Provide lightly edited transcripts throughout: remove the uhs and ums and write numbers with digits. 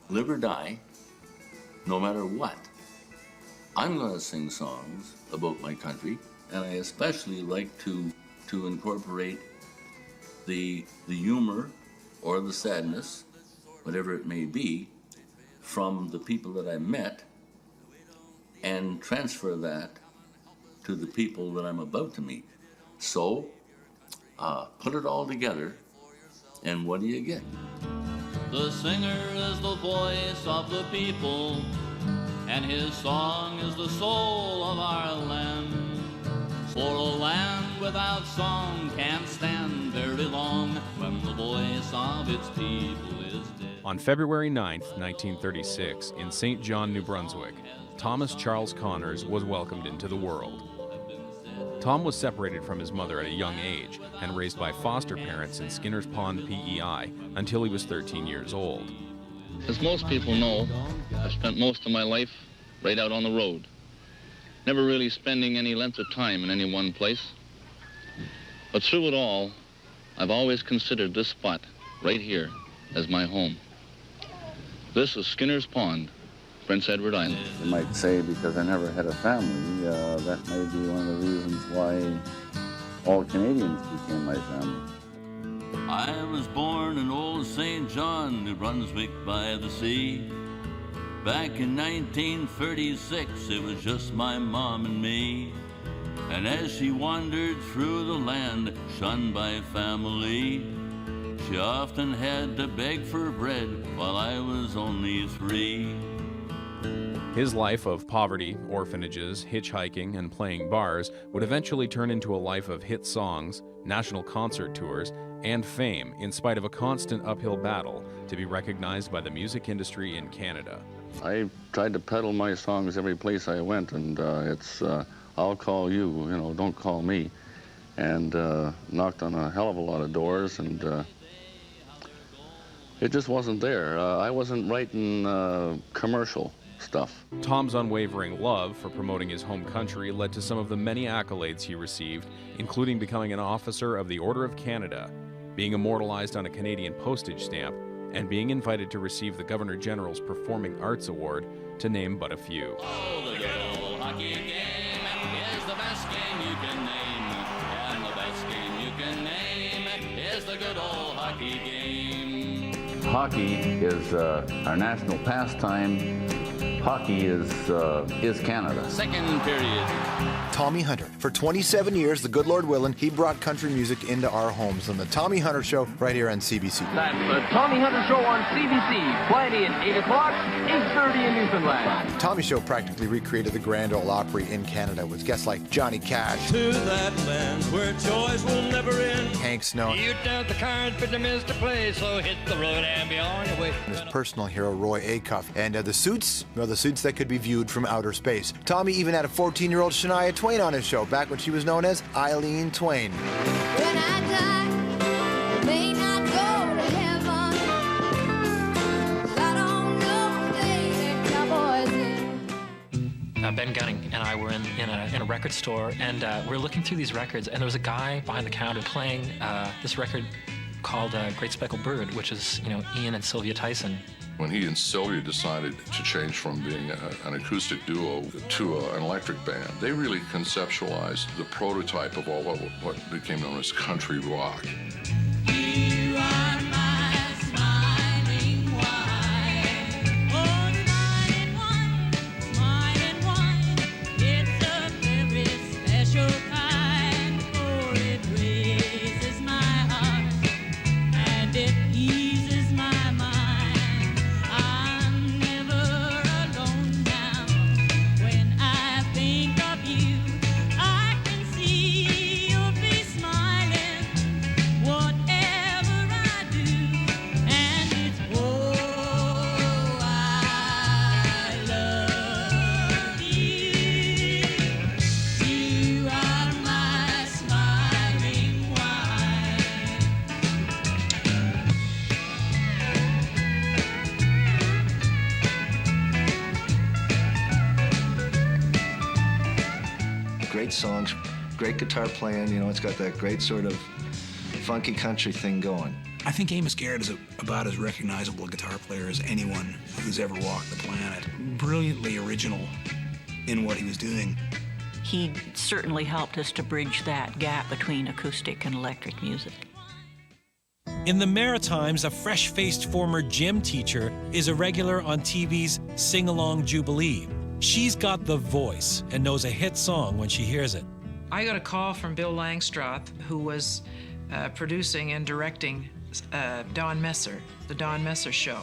live or die, no matter what, I'm going to sing songs about my country, and I especially like to incorporate the humor or the sadness, whatever it may be, from the people that I met, and transfer that to the people that I'm about to meet. So, put it all together, and what do you get? The singer is the voice of the people, and his song is the soul of our land. For a land without song can't stand very long when the voice of its people is dead. On February 9th, 1936, in St. John, New Brunswick, Thomas Charles Connors was welcomed into the world. Tom was separated from his mother at a young age and raised by foster parents in Skinner's Pond, PEI, until he was 13 years old. As most people know, I've spent most of my life right out on the road, never really spending any length of time in any one place. But through it all, I've always considered this spot right here as my home. This is Skinner's Pond, Prince Edward Island. You might say because I never had a family, that may be one of the reasons why all Canadians became my family. I was born in old St. John, New Brunswick by the sea. Back in 1936, it was just my mom and me. And as she wandered through the land, shunned by family, she often had to beg for bread while I was only 3. His life of poverty, orphanages, hitchhiking, and playing bars would eventually turn into a life of hit songs, national concert tours, and fame in spite of a constant uphill battle to be recognized by the music industry in Canada. I tried to peddle my songs every place I went, and it's I'll call you, don't call me. And knocked on a hell of a lot of doors, and it just wasn't there. I wasn't writing commercial stuff. Tom's unwavering love for promoting his home country led to some of the many accolades he received, including becoming an officer of the Order of Canada, being immortalized on a Canadian postage stamp, and being invited to receive the Governor-General's Performing Arts Award, to name but a few. Oh, the good old hockey game is the best game you can name, and the best game you can name is the good old hockey game. Hockey is our national pastime. Hockey is Canada. Second period. Tommy Hunter. For 27 years, the good Lord willing, he brought country music into our homes on the Tommy Hunter Show right here on CBC. That's the Tommy Hunter Show on CBC, Friday at 8 o'clock, 8:30 in Newfoundland. Tommy Show practically recreated the Grand Ole Opry in Canada with guests like Johnny Cash, to that land where joys will never end. Hank Snow, You dealt the cards, but you missed a play, so hit the road and be on your way. and his personal hero Roy Acuff, and the suits, well, the suits that could be viewed from outer space. Tommy even had a 14-year-old Shania Twain on his show back when she was known as Eileen Twain. When I die, may not go to heaven. I don't know the Cowboys in. Ben Gunning and I were in a record store, and we were looking through these records, and there was a guy behind the counter playing this record called Great Speckled Bird, which is, Ian and Sylvia Tyson. When he and Sylvia decided to change from being an acoustic duo to an electric band, they really conceptualized the prototype of all what became known as country rock. You are my smiling wine. Oh, smiling wine. It's a very special kind, for it raises my heart and it eases my mind. I'm never alone now. When I think of you, I can see your face smiling. Whatever I do, and it's oh, I love you. You are my smiling wine. Great songs, great guitar playing, it's got that great sort of funky country thing going. I think Amos Garrett is about as recognizable a guitar player as anyone who's ever walked the planet. Brilliantly original in what he was doing. He certainly helped us to bridge that gap between acoustic and electric music. In the Maritimes, a fresh-faced former gym teacher is a regular on TV's Sing Along Jubilee. She's got the voice and knows a hit song when she hears it. I got a call from Bill Langstroth, who was producing and directing Don Messer, the Don Messer Show.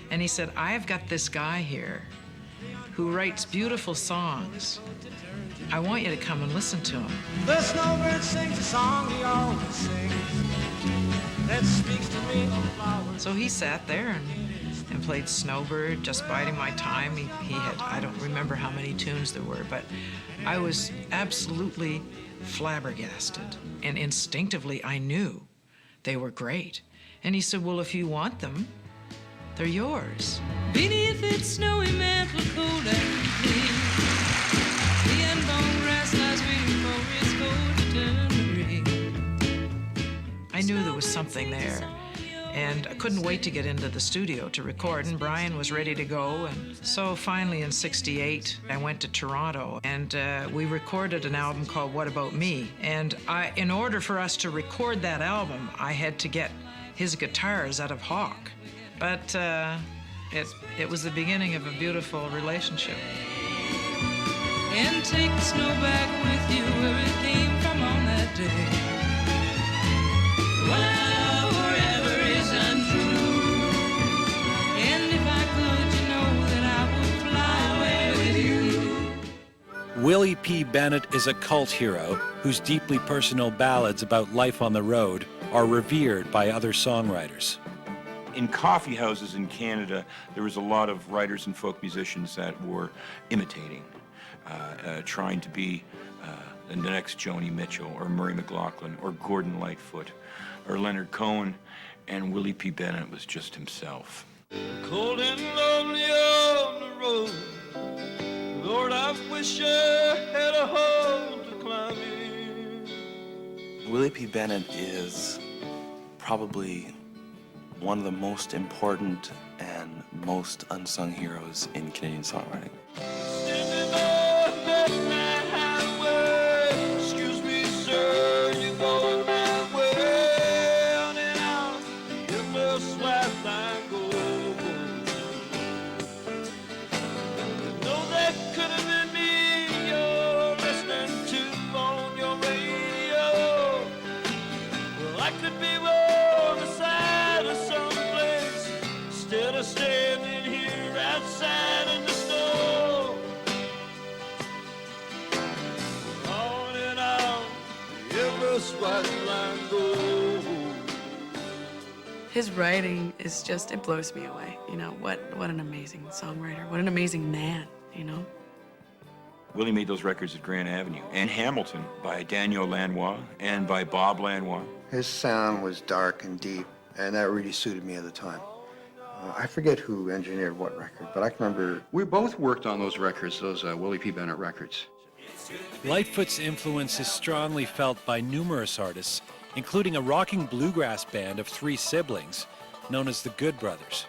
And he said, I've got this guy here who writes beautiful songs. I want you to come and listen to him. The snowbird sings a song he always sings that speaks to me of flowers. So he sat there and played Snowbird, Just Biding My Time. He had, I don't remember how many tunes there were, but I was absolutely flabbergasted. And instinctively, I knew they were great. And he said, well, if you want them, they're yours. Beneath its snowy mantle, cold and clean, the unborn grass lies waiting for its cold to turn to rain. I knew there was something there, and I couldn't wait to get into the studio to record, and Brian was ready to go. And so finally in '68, I went to Toronto, and we recorded an album called What About Me? And in order for us to record that album, I had to get his guitars out of Hawk. But it was the beginning of a beautiful relationship. And take the snow back with you where it came from on that day. What I love forever is untrue. And if I could, you know that I would fly away with you. Willie P. Bennett is a cult hero whose deeply personal ballads about life on the road are revered by other songwriters. In coffee houses in Canada, there was a lot of writers and folk musicians that were imitating, trying to be the next Joni Mitchell or Murray McLaughlin or Gordon Lightfoot or Leonard Cohen, and Willie P. Bennett was just himself. Cold and lonely on the road, Lord, I wish I had a hole to climb in. Willie P. Bennett is probably one of the most important and most unsung heroes in Canadian songwriting. Excuse me, sir, you're going my way. On and on, you must let line go. No, that could have been me you're listening to on your radio. Well, I could be on the side of someplace instead of standing here outside in the snow. On and on, you must let line go. His writing is just, it blows me away. You know, what an amazing songwriter, what an amazing man, you know? Willie made those records at Grand Avenue and Hamilton by Daniel Lanois and by Bob Lanois. His sound was dark and deep, and that really suited me at the time. I forget who engineered what record, but I can remember... We both worked on those records, those Willie P. Bennett records. Lightfoot's influence is strongly felt by numerous artists, including a rocking bluegrass band of 3 siblings known as the Good Brothers.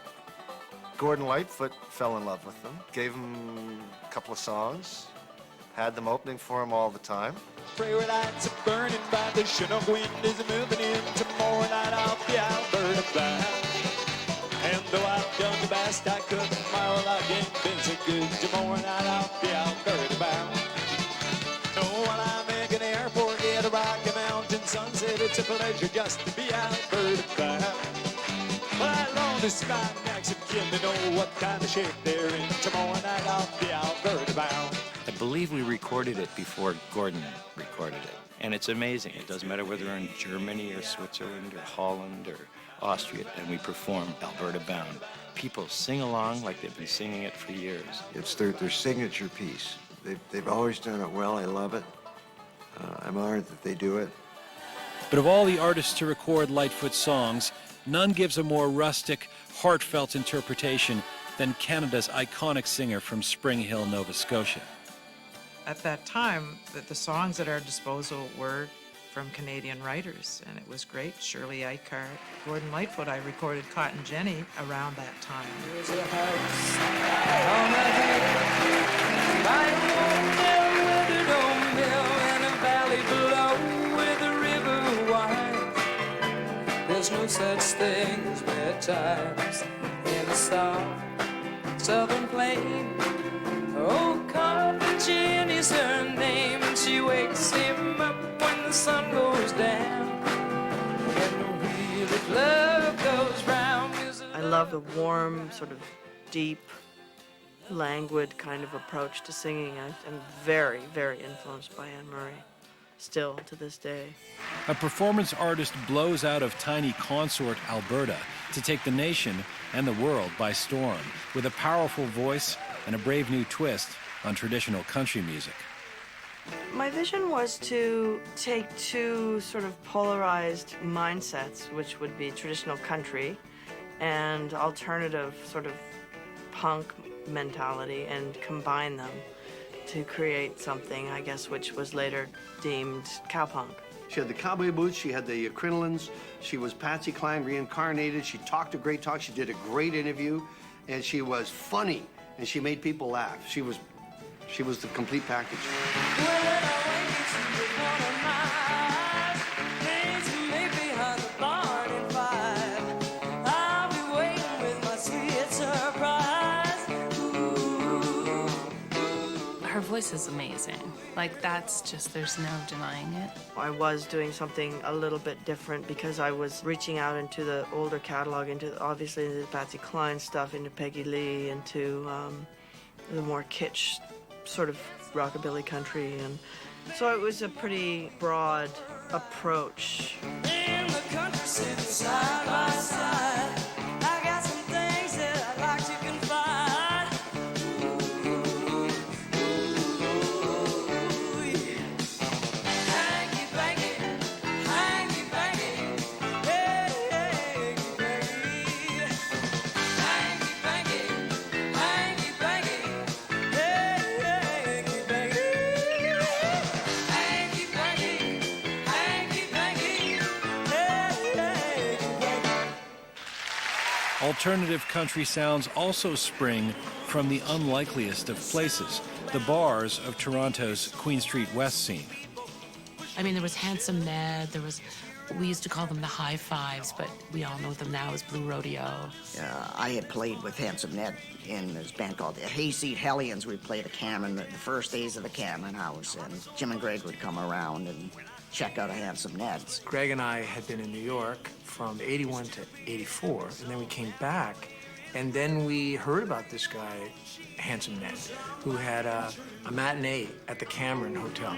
Gordon Lightfoot fell in love with them, gave them a couple of songs, had them opening for him all the time. Prairie lights are burning by the Chinook wind is moving in tomorrow night off the Alberta bound. And though I've done the best I could, tomorrow I ain't been so good. Tomorrow night off the Alberta bound. Oh, while I'm making an airport at a Rocky Mountain sunset, it's a pleasure just to be Alberta bound. Well, along the sky next of kin, they know what kind of shape they're in. Tomorrow night off the Alberta bound. I believe we recorded it before Gordon recorded it. And it's amazing. It doesn't matter whether we're in Germany or Switzerland or Holland or Austria, and we perform Alberta Bound. People sing along like they've been singing it for years. It's their signature piece. They've always done it well. I love it. I'm honored that they do it. But of all the artists to record Lightfoot songs, none gives a more rustic, heartfelt interpretation than Canada's iconic singer from Spring Hill, Nova Scotia. At that time, the songs at our disposal were from Canadian writers, and it was great. Shirley Eichart, Gordon Lightfoot. I recorded Cotton Jenny around that time. There's a house on a hill by a windmill with an old mill and a valley below with a river wide. There's no such thing as bad times in the southern plain. Oh, Cotton Jenny's her name, and she wakes him up when the sun goes down, and the wheel of love goes round. I love the warm, sort of deep, languid kind of approach to singing. I'm very, very influenced by Anne Murray, still to this day. A performance artist blows out of tiny Consort, Alberta, to take the nation and the world by storm, with a powerful voice and a brave new twist on traditional country music. My vision was to take two sort of polarized mindsets, which would be traditional country and alternative sort of punk mentality, and combine them to create something, I guess, which was later deemed cowpunk. She had the cowboy boots, she had the crinolines, she was Patsy Cline reincarnated, she talked a great talk, she did a great interview, and she was funny, and she made people laugh. She was the complete package. Her voice is amazing. Like, that's just, there's no denying it. I was doing something a little bit different because I was reaching out into the older catalog, obviously into the Patsy Cline stuff, into Peggy Lee, into the more kitsch sort of rockabilly country, and so it was a pretty broad approach. In the country, sitting side by side, I got some things that I'd like to confide. Ooh, yeah. Hanky panky, hanky panky, hey, hanky panky, hanky panky, hanky panky, hey, hanky panky, hanky panky, hanky panky, hey, hanky panky. Alternative country sounds also spring from the unlikeliest of places, the bars of Toronto's Queen Street West scene. I mean, there was Handsome Ned, we used to call them the High Fives, but we all know them now as Blue Rodeo. I had played with Handsome Ned in this band called the Hayseed Hellions. We'd play the Cameron, the first days of the Cameron House, and Jim and Greg would come around and check out a Handsome Ned's. Greg and I had been in New York from 81 to 84, and then we came back, and then we heard about this guy, Handsome Ned, who had a matinee at the Cameron Hotel.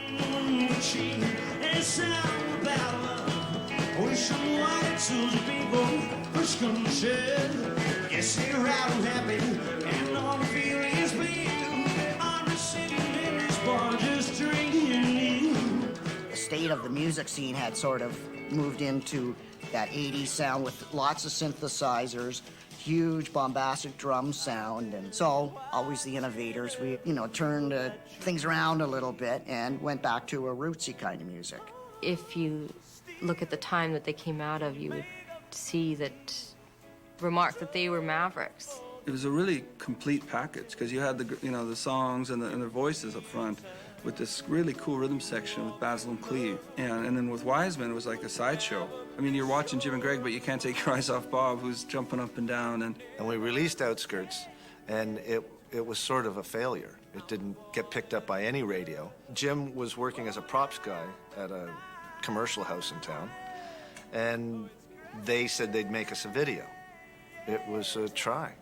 The state of the music scene had sort of moved into that 80s sound with lots of synthesizers, huge bombastic drum sound, and so always the innovators, we, turned things around a little bit and went back to a rootsy kind of music. If you look at the time that they came out of, you would see remark that they were mavericks. It was a really complete package because you had the songs and the voices up front with this really cool rhythm section with Basil and Cleve, and then with Wiseman it was like a sideshow. I mean, you're watching Jim and Greg, but you can't take your eyes off Bob, who's jumping up and down. And we released Outskirts, and it was sort of a failure. It didn't get picked up by any radio. Jim was working as a props guy at a commercial house in town, and they said they'd make us a video. It was a try.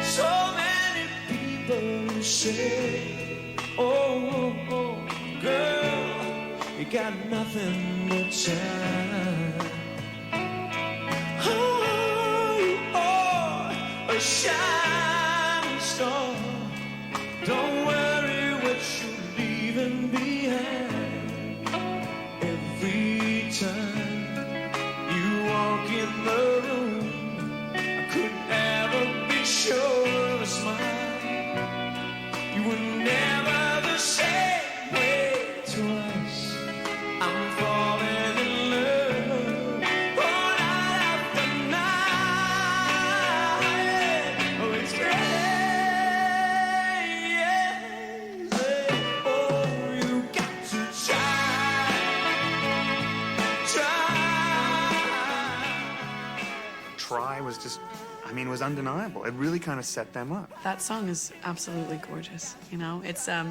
So many people say, oh, girl, you got nothing but shine. Oh, you are a shining star. Don't worry what you're leaving behind. Every time you walk in the room, I could never be sure of a smile. You were never the same way twice. try was just, I mean, was undeniable. It really kind of set them up. That song is absolutely gorgeous, you know? It's a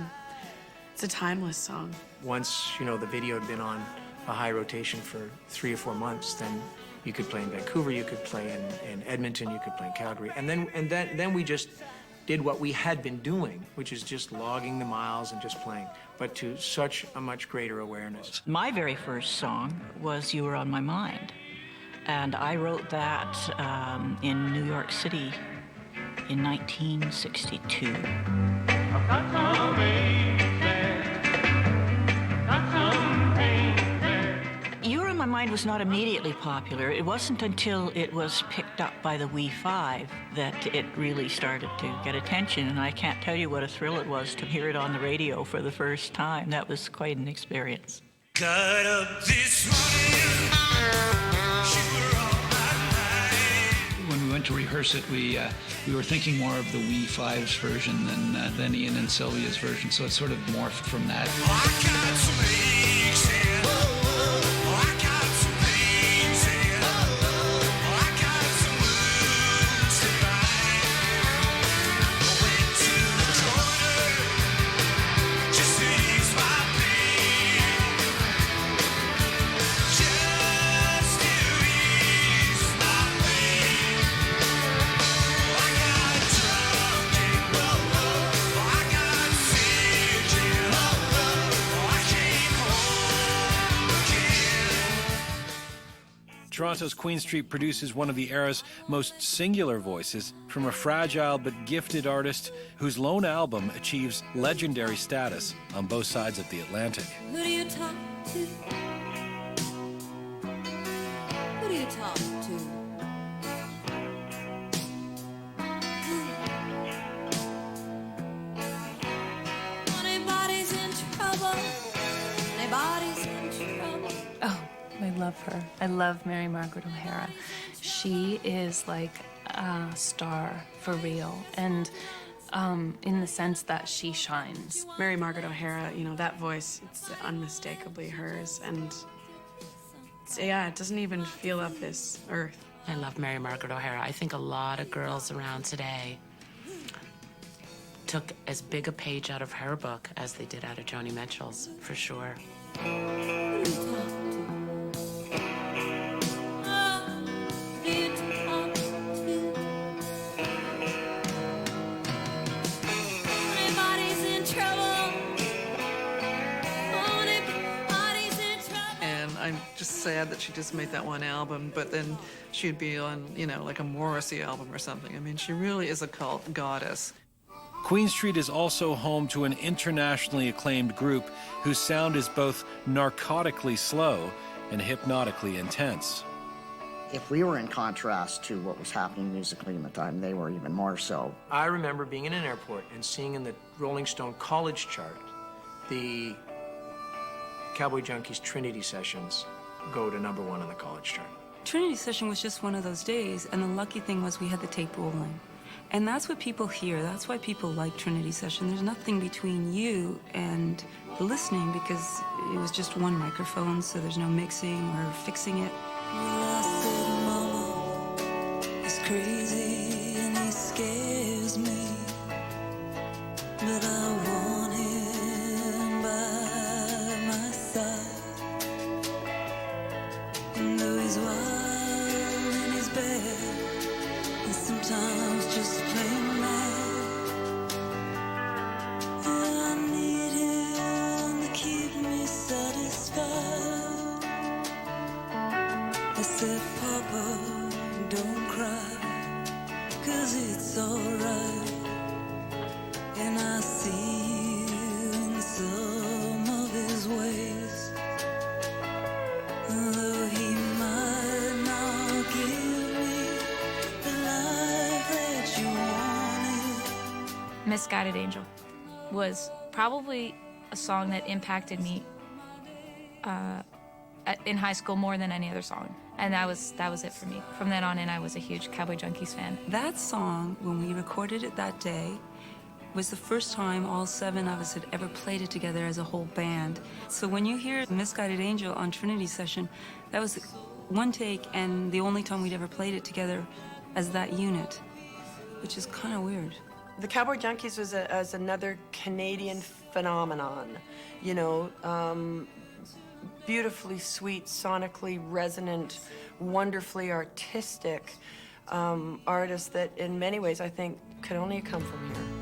timeless song. Once, you know, the video had been on a high rotation for 3 or 4 months, then you could play in Vancouver, you could play in Edmonton, you could play in Calgary. And then we just did what we had been doing, which is just logging the miles and just playing, but to such a much greater awareness. My very first song was You Were on My Mind. And I wrote that in New York City in 1962. You Were on My Mind was not immediately popular. It wasn't until it was picked up by the We5 that it really started to get attention. And I can't tell you what a thrill it was to hear it on the radio for the first time. That was quite an experience. Got up this morning. When we went to rehearse it, we were thinking more of the We5's version than Ian and Sylvia's version, so it sort of morphed from that. Toronto's Queen Street produces one of the era's most singular voices from a fragile but gifted artist whose lone album achieves legendary status on both sides of the Atlantic. Who do you talk to? Who do you talk to? Anybody's in trouble. Anybody's in trouble. Oh, I love her. I love Mary Margaret O'Hara. She is like a star for real, and in the sense that she shines. Mary Margaret O'Hara, you know, that voice, it's unmistakably hers, and yeah, it doesn't even feel of this earth. I love Mary Margaret O'Hara. I think a lot of girls around today took as big a page out of her book as they did out of Joni Mitchell's, for sure. I'm just sad that she just made that one album, but then she'd be on, you know, like a Morrissey album or something. I mean, she really is a cult goddess. Queen Street is also home to an internationally acclaimed group whose sound is both narcotically slow and hypnotically intense. If we were in contrast to what was happening musically in the time, they were even more so. I remember being in an airport and seeing in the Rolling Stone college chart the Cowboy Junkies Trinity Sessions go to #1 on the college chart. Trinity Session was just one of those days, and the lucky thing was we had the tape rolling. And that's what people hear. That's why people like Trinity Session. There's nothing between you and the listening because it was just one microphone, so there's no mixing or fixing it. Well, I said, Mama, he's crazy and he scares me, but I want him by my side. And though he's wild and he's bad, and sometimes just plain mad, and I need him to keep me satisfied. I said, Papa, don't cry, 'cause it's alright. And I see you in some of his ways, though he might not give me the life that you wanted. Misguided Angel was probably a song that impacted me in high school more than any other song. And that was it for me. From then on in, I was a huge Cowboy Junkies fan. That song, when we recorded it that day, was the first time all 7 of us had ever played it together as a whole band. So when you hear Misguided Angel on Trinity Session, that was one take, and the only time we'd ever played it together as that unit, which is kind of weird. The Cowboy Junkies was as another Canadian phenomenon, you know, beautifully sweet, sonically resonant, wonderfully artistic artists that in many ways I think could only come from here.